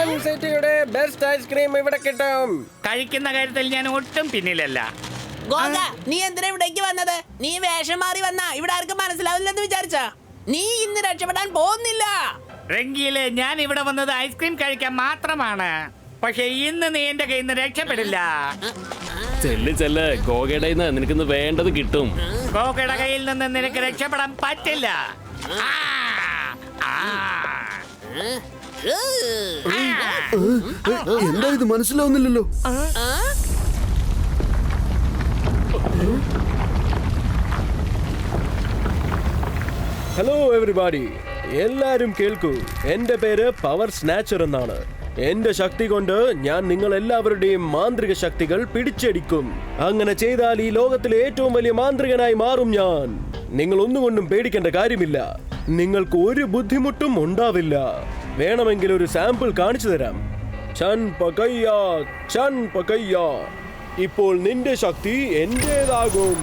സൺസിറ്റിയുടെ best ice cream ഇവിടെ കിട്ടും. കഴിക്കുന്ന കാര്യത്തിൽ ഞാൻ ഒട്ടും പിന്നിലല്ല. ഗോഗ, നീ എന്തിനാ ഇവിടേക്ക് വന്നത്? നീ വേഷം മാറി വന്ന ഇവിടെ ആർക്കും മനസ്സിലാവില്ലെന്ന് വിചാരിച്ച? നീ ഇന്ന് രക്ഷപ്പെടാൻ പോകുന്നില്ല. റംഗീലെ, ഞാൻ ഇവിടെ വന്നത് ഐസ്ക്രീം കഴിക്കാൻ മാത്രമാണ്. പക്ഷെ ഇന്ന് നീ എന്റെ കയ്യിൽ നിന്ന് രക്ഷപ്പെടില്ല. ചെല്ല് ഗോഗയുടെ നിനക്കിന്ന് വേണ്ടത് കിട്ടും. ഗോഗയുടെ കയ്യിൽ നിന്ന് നിനക്ക് രക്ഷപ്പെടാൻ പറ്റില്ല. എന്താ ഇത് മനസ്സിലാവുന്നില്ലല്ലോ. ഹലോ എവരിബാഡി, എല്ലാരും കേൾക്കൂ. എന്റെ പേര് പവർ സ്നാച്ചർ എന്നാണ്. എന്റെ ശക്തി കൊണ്ട് ഞാൻ നിങ്ങൾ എല്ലാവരുടെയും മാന്ത്രിക ശക്തികൾ പിടിച്ചെടുക്കും. അങ്ങനെ ചെയ്താൽ ഈ ലോകത്തിലെ ഏറ്റവും വലിയ മാന്ത്രികനായി മാറും ഞാൻ. നിങ്ങൾ ഒന്നുകൊണ്ടും പേടിക്കേണ്ട കാര്യമില്ല. നിങ്ങൾക്ക് ഒരു ബുദ്ധിമുട്ടും ഉണ്ടാവില്ല. വേണമെങ്കിൽ ഒരു സാമ്പിൾ കാണിച്ചു തരാം. ചൻ പകയ്യ. ഇപ്പോൾ നിന്റെ ശക്തി എന്റേതാകും.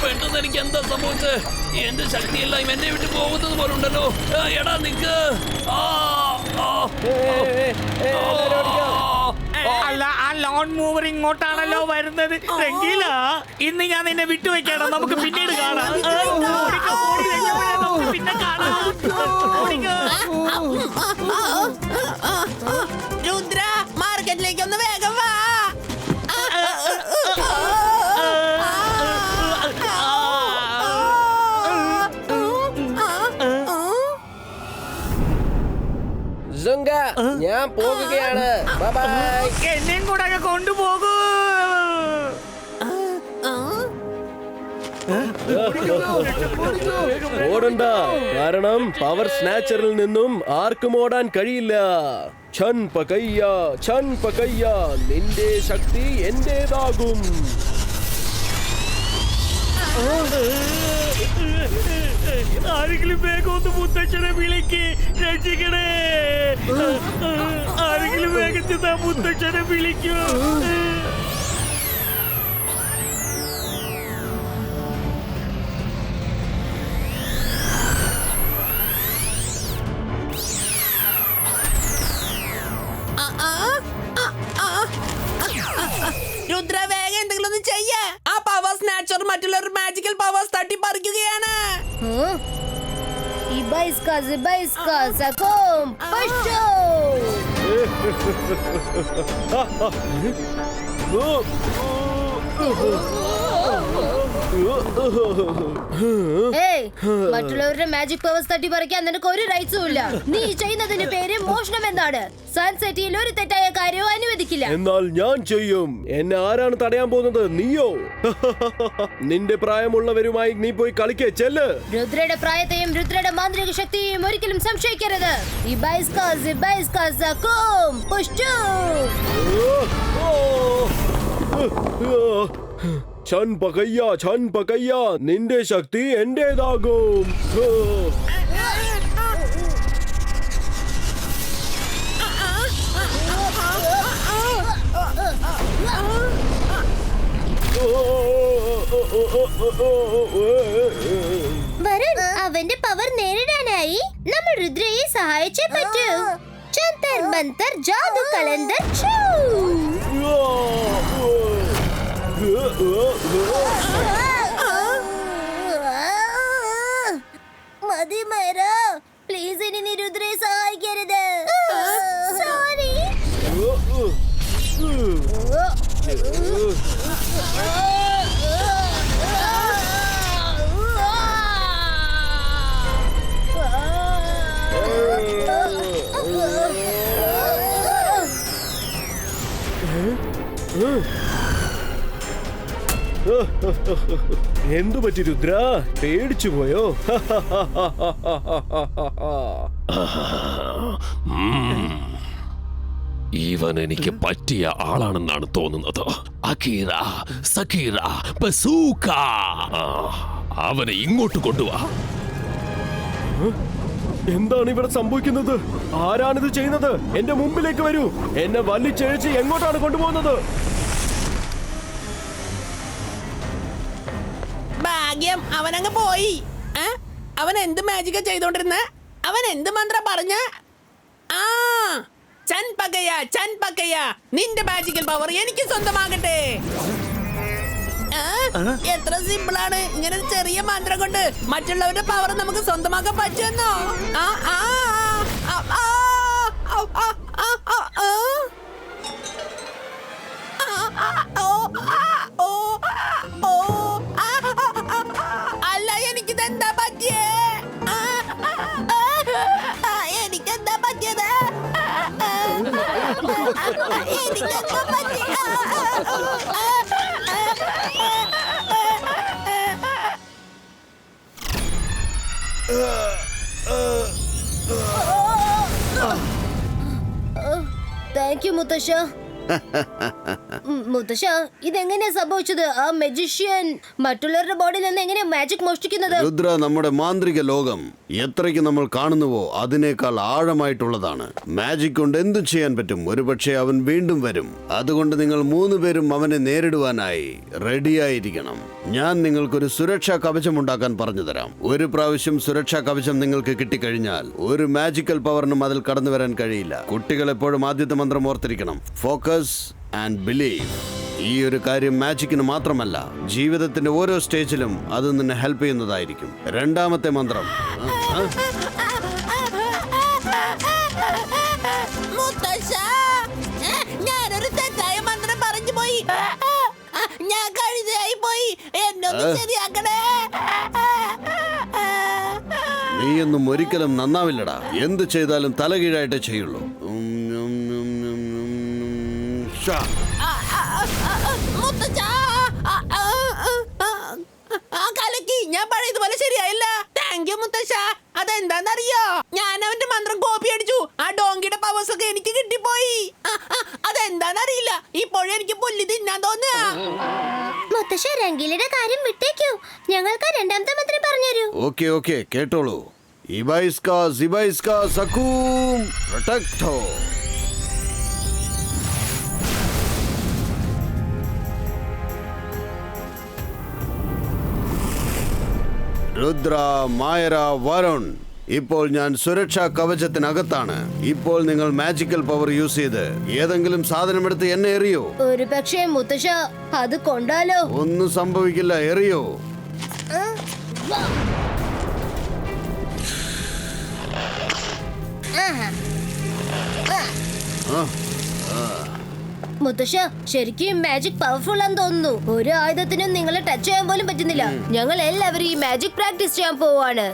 പെട്ടെന്ന് എനിക്ക് എന്താ സംഭവിച്ചത്? എന്റെ ശക്തിയെല്ലാം എന്നെ വിട്ടു പോകുന്നത് പോലുണ്ടല്ലോ. എടാ നിക്ക്. അല്ല, ആ ലോൺ മൂവർ ഇങ്ങോട്ടാണല്ലോ വരുന്നത്. റംഗീല, ഇന്ന് ഞാൻ നിന്നെ വിട്ടുവെക്കണം. നമുക്ക് പിന്നീട് കാണാം. നമുക്ക് പിന്നെ കാണാം. രുദ്ര, മാർക്കറ്റിലേക്ക് ഒന്ന് വേഗം വാ. സുങ്ക, ഞാൻ പോകുകയാണ്. ബൈ. എന്നെയും കൂടെ കൊണ്ടുപോകൂ. ഓടണ്ട, കാരണം പവർ സ്നാച്ചറിൽ നിന്നും ആർക്കും ഓടാൻ കഴിയില്ല. ഛൻ പകയ്യ, നിന്റെ ശക്തി എന്റേതാകും. ആരെങ്കിലും വേഗം ഒന്ന് മുത്തച്ഛനെ വിളിക്ക്, രക്ഷിക്കണേ. ആരെങ്കിലും വേഗത്തിൽ മുത്തച്ഛനെ വിളിക്കൂ. രുദ്ര, വേഗം എന്തെങ്കിലും ഒന്ന് ചെയ്യ. ആ പവർ സ്നാച്ചർ മറ്റുള്ളവർ മാജിക്കൽ പവേഴ്സ് തട്ടിപ്പറിക്കുകയാണ്. മറ്റുള്ളവരുടെ മാജിക് പവേഴ്സ് തട്ടി പറിക്കാൻ നിനക്ക് ഒരു റൈറ്റ്സും ഇല്ല. നീ ചെയ്യുന്നതിന്റെ പേര് മോഷണം എന്നാണ്. സൺസിറ്റിയിൽ ഒരു തെറ്റായ കാര്യവും അനുവദിക്കില്ല. എന്നാൽ ഞാൻ ചെയ്യും. എന്നെ ആരാണ് തടയാൻ പോകുന്നത്? നീയോ? നിന്റെ പ്രായമുള്ളവരുമായി നീ പോയി കളിക്കേ. ചെല്ല്. രുദ്രയുടെ പ്രായത്തെയും രുദ്രയുടെ മാന്ത്രിക ശക്തിയെയും ഒരിക്കലും സംശയിക്കരുത്. ഛൻ പകയ്യ, നിന്റെ ശക്തി എന്റേതാകും. വരുൺ, അവന്റെ പവർ നേരിടാനായി നമ്മൾ രുദ്രയെ സഹായിച്ചേ പറ്റൂ. ജന്തർ മന്തർ ജാദു കലണ്ടർ ഛൂ. മതി മൈര, പ്ലീസ് ഇനി നീ രുദ്രയെ സഹായിക്കരുത്. സോറി. എന്തു പറ്റി രുദ്ര? പേടിച്ചു പോയോ? ഇവൻ എനിക്ക് പറ്റിയ ആളാണെന്നാണ് തോന്നുന്നത്. അകീറ, സകീറ, ബസൂക്ക. അവനെ ഇങ്ങോട്ട് കൊണ്ടുവാ. എന്താണ് ഇവിടെ സംഭവിക്കുന്നത്? ആരാണിത് ചെയ്യുന്നത്? എന്റെ മുമ്പിലേക്ക് വരൂ. എന്നെ വലിച്ചഴിച്ച് എങ്ങോട്ടാണ് കൊണ്ടുപോകുന്നത്? ഭാഗ്യം, അവനങ്ങ് പോയി. അവൻ എന്ത് മാജിക്കാ ചെയ്തോണ്ടിരുന്ന? അവൻ എന്ത് മന്ത്രം പറഞ്ഞ? ആ ചൻപകയ, നിന്റെ മാജിക്കൽ പവർ എനിക്ക് സ്വന്തമാകട്ടെ. എത്ര സിമ്പിളാണ്. ഇങ്ങനെ ഒരു ചെറിയ മന്ത്രം കൊണ്ട് മറ്റുള്ളവരുടെ പവർ നമുക്ക് സ്വന്തമാക്കാൻ പറ്റുമെന്നോ? അല്ല, എനിക്കിതെന്താ പറ്റിയേ? എനിക്കെന്താ പറ്റിയത്? എനിക്കെന്താ പറ്റിയ? താങ്ക് യു മുത്തശ്ശ. മുത്തശ്ശ, ഇതെങ്ങനെയാ സംഭവിച്ചത്? ആ മജീഷ്യൻ മറ്റുള്ളവരുടെ ബോഡിയിൽ നിന്ന് എങ്ങനെയാ മാജിക് മോഷ്ടിക്കുന്നത്? രുദ്ര, നമ്മുടെ മാന്ത്രിക ലോകം എത്രയ്ക്ക് നമ്മൾ കാണുന്നുവോ അതിനേക്കാൾ ആഴമായിട്ടുള്ളതാണ്. മാജിക് കൊണ്ട് എന്തും ചെയ്യാൻ പറ്റും. ഒരുപക്ഷെ അവൻ വീണ്ടും വരും. അതുകൊണ്ട് നിങ്ങൾ 3 പേരും അവനെ നേരിടുവാനായി റെഡിയായിരിക്കണം. ഞാൻ നിങ്ങൾക്കൊരു സുരക്ഷാ കവചം ഉണ്ടാക്കാൻ പറഞ്ഞു തരാം. ഒരു പ്രാവശ്യം സുരക്ഷാ കവചം നിങ്ങൾക്ക് കിട്ടിക്കഴിഞ്ഞാൽ ഒരു മാജിക്കൽ പവറിനും അതിൽ കടന്നു വരാൻ കഴിയില്ല. കുട്ടികൾ എപ്പോഴും ആദ്യത്തെ മന്ത്രം ഓർത്തിരിക്കണം. Focus and believe. ഈ ഒരു കാര്യം മാജിക്കിന് മാത്രമല്ല, ജീവിതത്തിന്റെ ഓരോ സ്റ്റേജിലും അത് നിന്നെ ഹെൽപ്പ് ചെയ്യുന്നതായിരിക്കും. രണ്ടാമത്തെ മന്ത്രം. മുത്തശ്ശ, ഞാനൊരു തെറ്റായ മന്ത്രം പറഞ്ഞു പോയി. ഞാൻ കഴുതയായി പോയി. എന്നൊന്ന് ശരിയാക്കണേ. നീയൊന്നും ഒരിക്കലും നന്നാവില്ലടാ. എന്ത് ചെയ്താലും തലകീഴായിട്ടേ ചെയ്യുള്ളൂ. മുത്തച്ഛ, കലക്കി. ഞാൻ പഴയതുപോലെ ശരിയായില്ല. താങ്ക് യു മുത്തശ്ശ. അതെന്താന്നറിയോ? ഞാൻ അവന്റെ മന്ത്രം കോപ്പി അടിച്ചു. ആ ഡോങ്കിയുടെ പവേഴ്സ് ഒക്കെ എനിക്ക് കിട്ടിപ്പോയി. അതെന്താന്നറിയില്ല. ഇപ്പോഴും എനിക്ക് പുല്ല് തിന്നാൻ തോന്നുക. മുത്തശ്ശ, രംഗീലയുടെ കാര്യം വിട്ടേക്കൂ. ഞങ്ങൾക്ക് രണ്ടാമത്തെ മന്ത്രം പറഞ്ഞുതരൂ. ഓക്കെ, കേട്ടോളൂ. ഇബൈസ്ക സകൂം പ്രൊട്ടക്ടോ. രുദ്ര, മായര, വരുൺ, ഇപ്പോൾ ഞാൻ സുരക്ഷാ കവചത്തിനകത്താണ്. ഇപ്പോൾ നിങ്ങൾ മാജിക്കൽ പവർ യൂസ് ചെയ്ത് ഏതെങ്കിലും സാധനം എടുത്ത് എന്നെ എറിയോ. ഒരു പക്ഷേ മുത്തശ്ശ, അത് കൊണ്ടാലോ? ഒന്നും സംഭവിക്കില്ല, എറിയോ. മുത്തശ്ശ, ശരിക്കും മാജിക് പവർഫുൾ ആണെന്ന് തോന്നുന്നു. ഒരു ആയുധത്തിനും നിങ്ങളെ ടച്ച് ചെയ്യാൻ പോലും പറ്റുന്നില്ല. ഞങ്ങൾ എല്ലാവരും ഈ മാജിക് പ്രാക്ടീസ് ചെയ്യാൻ പോവാണ്.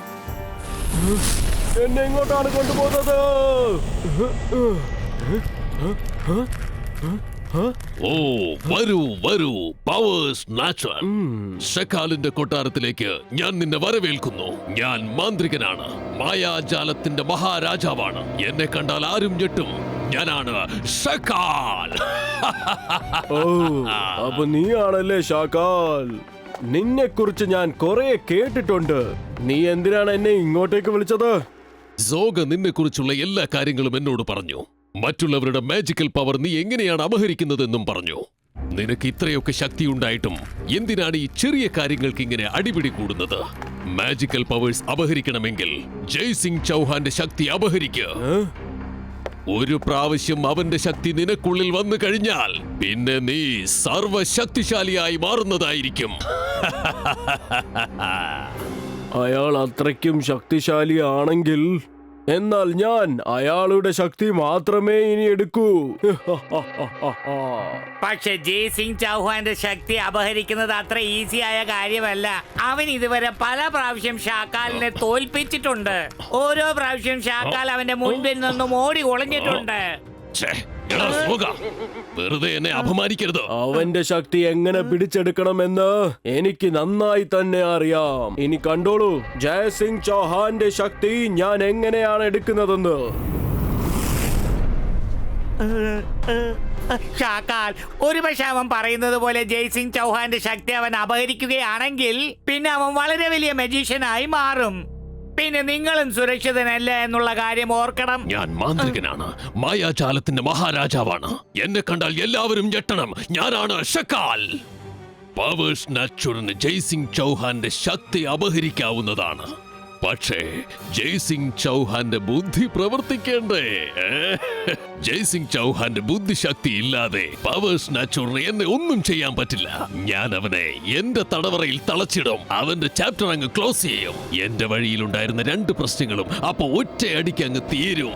എന്നെ എങ്ങോട്ടാണ് കൊണ്ടുപോകുന്നത്? ഓ, വരൂ പവേഴ്സ് നാച്ചുറൽ. ഷക്കാലിന്റെ കൊട്ടാരത്തിലേക്ക് ഞാൻ നിന്നെ വരവേൽക്കുന്നു. ഞാൻ മാന്ത്രികനാണ്, മായാജാലത്തിന്റെ മഹാരാജാവാണ്. എന്നെ കണ്ടാൽ ആരും ഞെട്ടും. ഞാനാണ് ഷക്കാൽ. ഓ, അപ്പൊ നീയാണല്ലേ ഷാക്കാൽ. നിന്നെ കുറിച്ച് ഞാൻ കുറെ കേട്ടിട്ടുണ്ട്. നീ എന്തിനാണ് എന്നെ ഇങ്ങോട്ടേക്ക് വിളിച്ചത്? സോഗ നിന്നെ കുറിച്ചുള്ള എല്ലാ കാര്യങ്ങളും എന്നോട് പറഞ്ഞു. മറ്റുള്ളവരുടെ മാജിക്കൽ പവർ നീ എങ്ങനെയാണ് അപഹരിക്കുന്നതെന്നും പറഞ്ഞു. നിനക്ക് ഇത്രയൊക്കെ ശക്തി ഉണ്ടായിട്ടും എന്തിനാണ് ഈ ചെറിയ കാര്യങ്ങൾക്ക് ഇങ്ങനെ അടിപിടി കൂടുന്നത്? മാജിക്കൽ പവേഴ്സ് അപഹരിക്കണമെങ്കിൽ ജയ്സിംഗ് ചൗഹാന്റെ ശക്തി അപഹരിക്കുക. ഒരു പ്രാവശ്യം അവന്റെ ശക്തി നിനക്കുള്ളിൽ വന്നു കഴിഞ്ഞാൽ പിന്നെ നീ സർവശക്തിശാലിയായി മാറുന്നതായിരിക്കും. അയാൾ അത്രയ്ക്കും ശക്തിശാലിയാണെങ്കിൽ എന്നാൽ ഞാൻ അയാളുടെ ശക്തി മാത്രമേ ഇനി എടുക്കൂ. പക്ഷെ ജയ്സിംഗ് ചൗഹാന്റെ ശക്തി അപഹരിക്കുന്നത് അത്ര ഈസി ആയ കാര്യമല്ല. അവൻ ഇതുവരെ പല പ്രാവശ്യം ഷാക്കാലിനെ തോൽപ്പിച്ചിട്ടുണ്ട്. ഓരോ പ്രാവശ്യം ഷാക്കാൽ അവന്റെ മുൻപിൽ നിന്നും ഓടി ഒളിഞ്ഞിട്ടുണ്ട്. വെറുതെ എന്നെ അപമാനിക്കരുത്. അവന്റെ ശക്തി എങ്ങനെ പിടിച്ചെടുക്കണമെന്ന് എനിക്ക് നന്നായി തന്നെ അറിയാം. ഇനി കണ്ടോളൂ ജയസിംഗ് ചൗഹാന്റെ ശക്തി ഞാൻ എങ്ങനെയാണ് എടുക്കുന്നതെന്ന്. ഷാക്കാൽ, ഒരുപക്ഷെ അവൻ പറയുന്നത് പോലെ ജയ്സിംഗ് ചൗഹാന്റെ ശക്തി അവൻ അപഹരിക്കുകയാണെങ്കിൽ പിന്നെ അവൻ വളരെ വലിയ മജീഷ്യനായി മാറും. പിന്നെ നിങ്ങളും സുരക്ഷിതനല്ല എന്നുള്ള കാര്യം ഓർക്കണം. ഞാൻ മാന്ത്രികനാണ്, മായാജാലത്തിന്റെ മഹാരാജാവാണ്. എന്നെ കണ്ടാൽ എല്ലാവരും ഞെട്ടണം. ഞാനാണ് ഷക്കാൽ. പവർ സ്നാച്ചറിന് ജയ്സിംഗ് ചൗഹാന്റെ ശക്തി അപഹരിക്കാവുന്നതാണ്. പക്ഷേ ജയ്സിംഗ് ചൗഹാന്റെ ബുദ്ധി പ്രവർത്തിക്കേണ്ടേ? ജയ്സിംഗ് ചൗഹാന്റെ ബുദ്ധിശക്തി ഇല്ലാതെ പവർ സ്നാച്ചറിന് എന്നെ ഒന്നും ചെയ്യാൻ പറ്റില്ല. ഞാൻ അവനെ എന്റെ തടവറയിൽ തളച്ചിടും. അവന്റെ ചാപ്റ്റർ അങ്ങ് ക്ലോസ് ചെയ്യും. എന്റെ വഴിയിലുണ്ടായിരുന്ന 2 പ്രശ്നങ്ങളും അപ്പൊ ഒറ്റയടിക്ക് അങ്ങ് തീരും.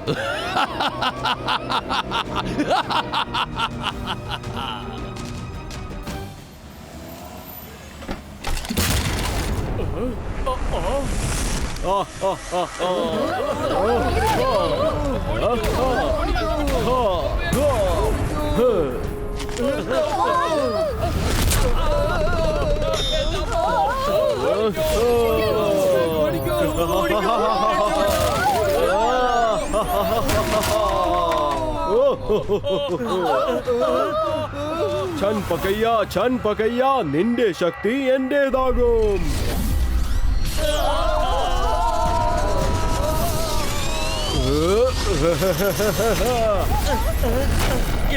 ചൻ പകയ്യ നിന്റെ ശക്തി എന്റേതാകും.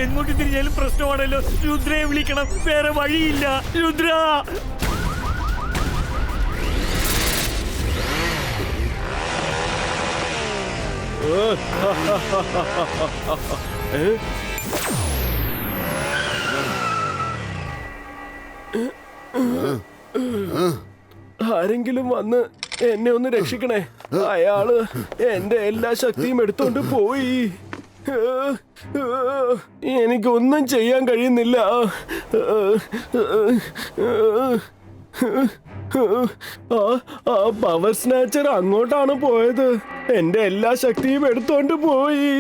എങ്ങോട്ട് തിരിഞ്ഞാലും പ്രശ്നമാണല്ലോ. രുദ്രയെ വിളിക്കണം, വേറെ വഴിയില്ല. രുദ്ര, ആരെങ്കിലും വന്ന് എന്നെ ഒന്ന് രക്ഷിക്കണേ. അയാള് എന്റെ എല്ലാ ശക്തിയും എടുത്തോണ്ട് പോയി. എനിക്കൊന്നും ചെയ്യാൻ കഴിയുന്നില്ല. ആ പവർ സ്നാച്ചർ അങ്ങോട്ടാണ് പോയത്. എന്റെ എല്ലാ ശക്തിയും എടുത്തോണ്ട് പോയി.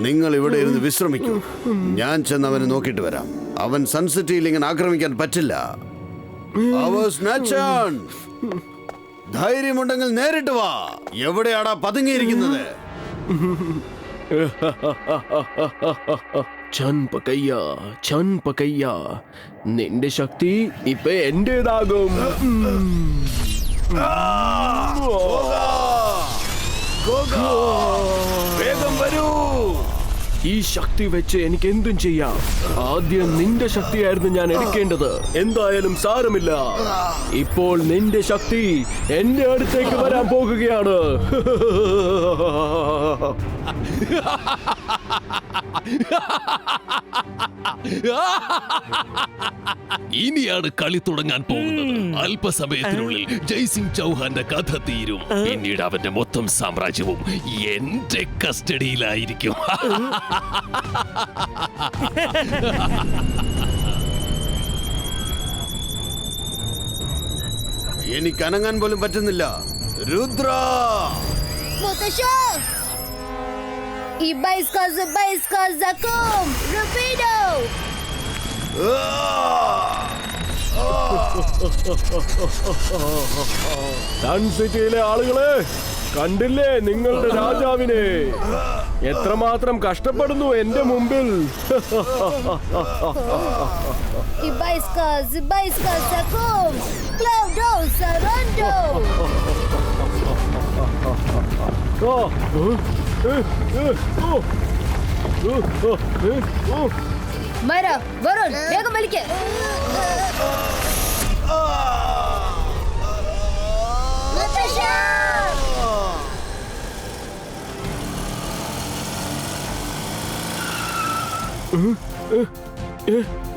നിങ്ങൾ ഇവിടെ ഇരുന്ന് വിശ്രമിക്കൂ. ഞാൻ ചെന്ന് അവനെ നോക്കിയിട്ട് വരാം. അവൻ സൺസിറ്റിയിൽ ഇങ്ങനെ ആക്രമിക്കാൻ പറ്റില്ല. പവർ സ്നാച്ചർ, ധൈര്യമുണ്ടെങ്കിൽ നേരിട്ട് വാ. എവിടെയാടാ പതുങ്ങിയിരിക്കുന്നത്? ചൻ പകയ്യ നിന്റെ ശക്തി ഇപ്പൊ എന്റേതാകും. വേഗം വരൂ. ഈ ശക്തി വെച്ച് എനിക്ക് എന്തും ചെയ്യാം. ആദ്യം നിന്റെ ശക്തിയായിരുന്നു ഞാൻ എടുക്കേണ്ടത്. എന്തായാലും സാരമില്ല. ഇപ്പോൾ നിന്റെ ശക്തി എന്റെ അടുത്തേക്ക് വരാൻ പോകുകയാണ്. ഇനിയാണ് കളി തുടങ്ങാൻ പോകുന്നത്. അല്പസമയത്തിനുള്ളിൽ ജയ്സിംഗ് ചൗഹാന്റെ കഥ തീരും. പിന്നീട് അവന്റെ മൊത്തം സാമ്രാജ്യവും എന്റെ കസ്റ്റഡിയിലായിരിക്കും. എനിക്ക് അനങ്ങാൻ പോലും പറ്റുന്നില്ല. രുദ്ര, സൺ സിറ്റിയിലെ ആളുകളെ കണ്ടില്ലേ നിങ്ങളുടെ രാജാവിനെ? എത്രമാത്രം കഷ്ടപ്പെടുന്നു എന്റെ മുമ്പിൽ. വരുൺ, വേഗം വലിക്ക്.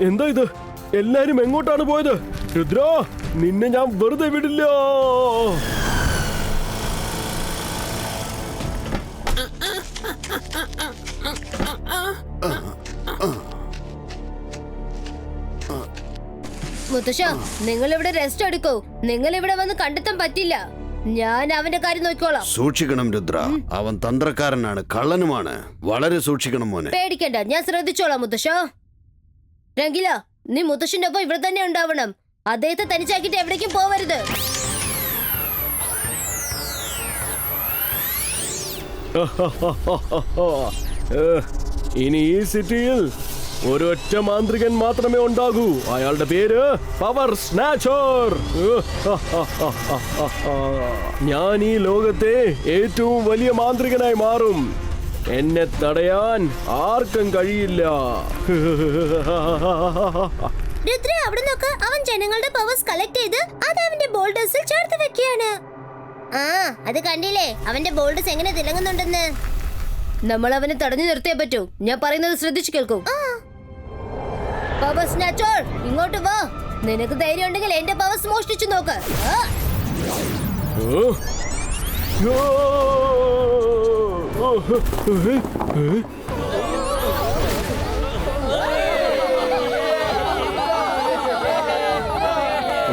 എന്താ ഇത്? എല്ലാരും എങ്ങോട്ടാണ് പോയത്? രുദ്ര, നിന്നെ ഞാൻ വെറുതെ വിടില്ല. മുത്തശ്ശ, നിങ്ങൾ ഇവിടെ റെസ്റ്റ് എടുക്കൂ. നിങ്ങൾ ഇവിടെ വന്ന് കണ്ടെത്താൻ പറ്റില്ല. ഞാൻ അവന്റെ കാര്യം നോക്കിക്കോളാം. സൂക്ഷിക്കണം രുദ്ര. അവൻ തന്ത്രക്കാരനാണ്, കള്ളനുമാണ്. വളരെ സൂക്ഷിക്കണം മോനെ. പേടിക്കണ്ട, ഞാൻ ശ്രദ്ധിച്ചോളാം മുത്തശ്ശ. രംഗില, നീ മുത്തശ്ശന്റെ ഒപ്പം ഇവിടെ തന്നെ ഉണ്ടാവണം. അദ്ദേഹത്തെ തനിച്ചാക്കിട്ട് എവിടേക്കും പോവരുത്. ഇനി ഈ സിറ്റിയിൽ ഒരൊറ്റ മാന്ത്രികൻ മാത്രമേ ഉണ്ടാകൂ. അയാളുടെ പേര് പവർ സ്നാച്ചർ. ഞാൻ ഈ ലോകത്തെ ഏറ്റവും വലിയ മാന്ത്രികനായി മാറും. എന്നെ തടയാൻ ആർക്കും കഴിയില്ല. രുദ്ര അവിടെ നോക്ക്, അവൻ ജനങ്ങളുടെ പവേഴ്സ് കളക്ട് ചെയ്ത് അത് അവന്റെ ബോൾഡേഴ്സിൽ ചേർത്ത് വെക്കുകയാണ്. ആ അത് കണ്ടില്ലേ അവന്റെ ബോൾഡേഴ്സ് എങ്ങനെ തിളങ്ങുന്നുണ്ടെന്ന്. നമ്മൾ അവനെ തടഞ്ഞു നിർത്തിയേ പറ്റൂ. ഞാൻ പറയുന്നത് ശ്രദ്ധിച്ചു കേൾക്കൂ. പവർ സ്നാച്ചർ, ഇങ്ങോട്ട് വാ. നിനക്ക് ധൈര്യം ഉണ്ടെങ്കിൽ എന്റെ പവേഴ്സ് മോഷ്ടിച്ചു നോക്ക്.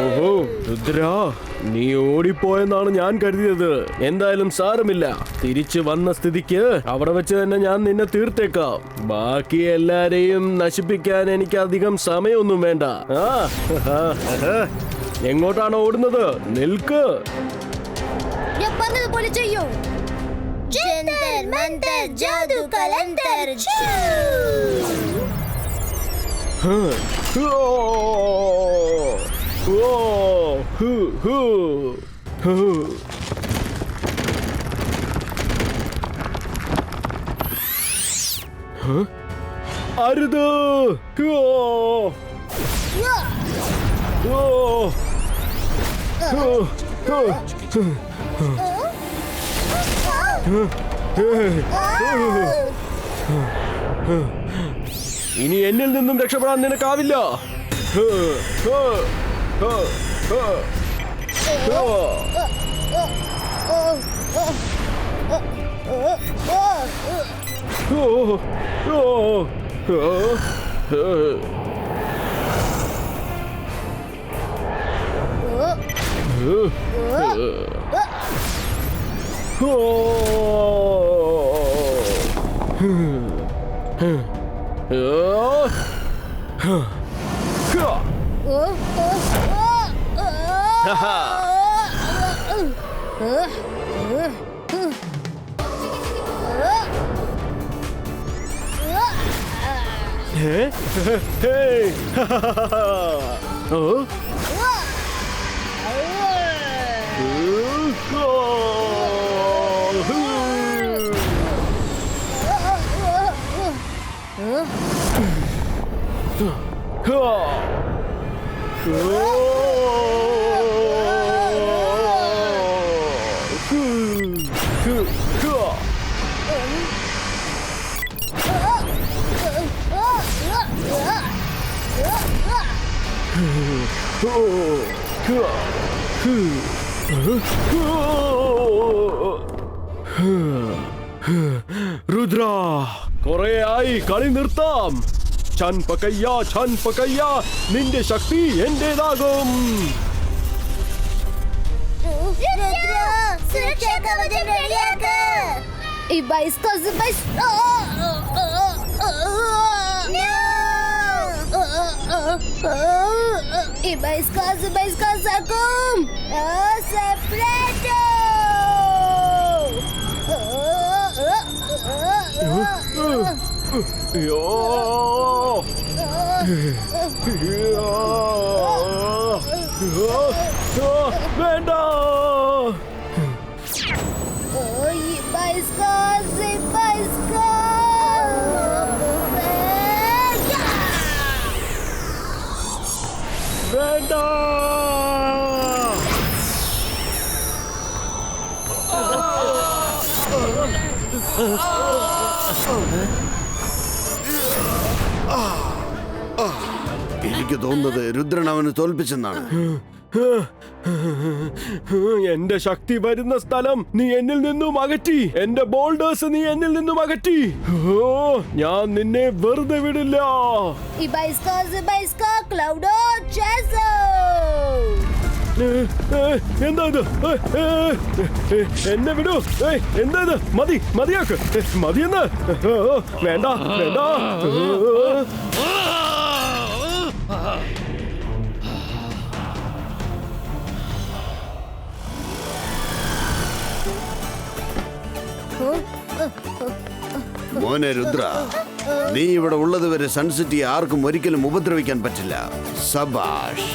ഓഹോ രുദ്ര, നീ ഓടിപ്പോയെന്നാണ് ഞാൻ കരുതിയത്. എന്തായാലും സാരമില്ല, തിരിച്ചു വന്ന സ്ഥിതിക്ക് അവിടെ വെച്ച് തന്നെ ഞാൻ നിന്നെ തീർത്തേക്കാം. ബാക്കി എല്ലാരെയും നശിപ്പിക്കാൻ എനിക്ക് അധികം സമയമൊന്നും വേണ്ട. എങ്ങോട്ടാണ് ഓടുന്നത്? നിൽക്ക്. ഞാൻ പറഞ്ഞതുപോലെ ചെയ്യൂ. ജന്തർ മന്തർ ജാദു കലന്തർ. അരുത്. ഇനി എന്നിൽ നിന്നും രക്ഷപ്പെടാൻ നിനക്കാവില്ല. രുദ്ര, കുറെയായി കളി നിർത്താം. ഛൻ പക്കയ്യ, നിന്റെ ശക്തി എന്റേതാകും. സുരക്ഷാ കവചം റെഡിയാക്ക്. ഈ ബൈസ്കോസ് ആക്കും. സെപ്പറേറ്റോ. വേണ്ട. വേണ്ട. എനിക്ക് തോന്നുന്നത് രുദ്രൻ അവന് തോൽപ്പിച്ചെന്നാണ്. എന്റെ ശക്തി വരുന്ന സ്ഥലം നീ എന്നിൽ നിന്നും അകറ്റി. എന്റെ ബോൾഡേഴ്സ് നീ എന്നിൽ നിന്നും അകറ്റി. ഞാൻ നിന്നെ വെറുതെ വിടില്ല. എന്താ ഇത്? എന്നെ വിടൂ. എന്താ ഇത്? മതിയാക്ക്. മതിയെന്ന്. വേണ്ട. മോനെ രുദ്ര, നീ ഇവിടെ ഉള്ളതുവരെ സൺസിറ്റിയെ ആർക്കും ഒരിക്കലും ഉപദ്രവിക്കാൻ പറ്റില്ല. സബാഷ്.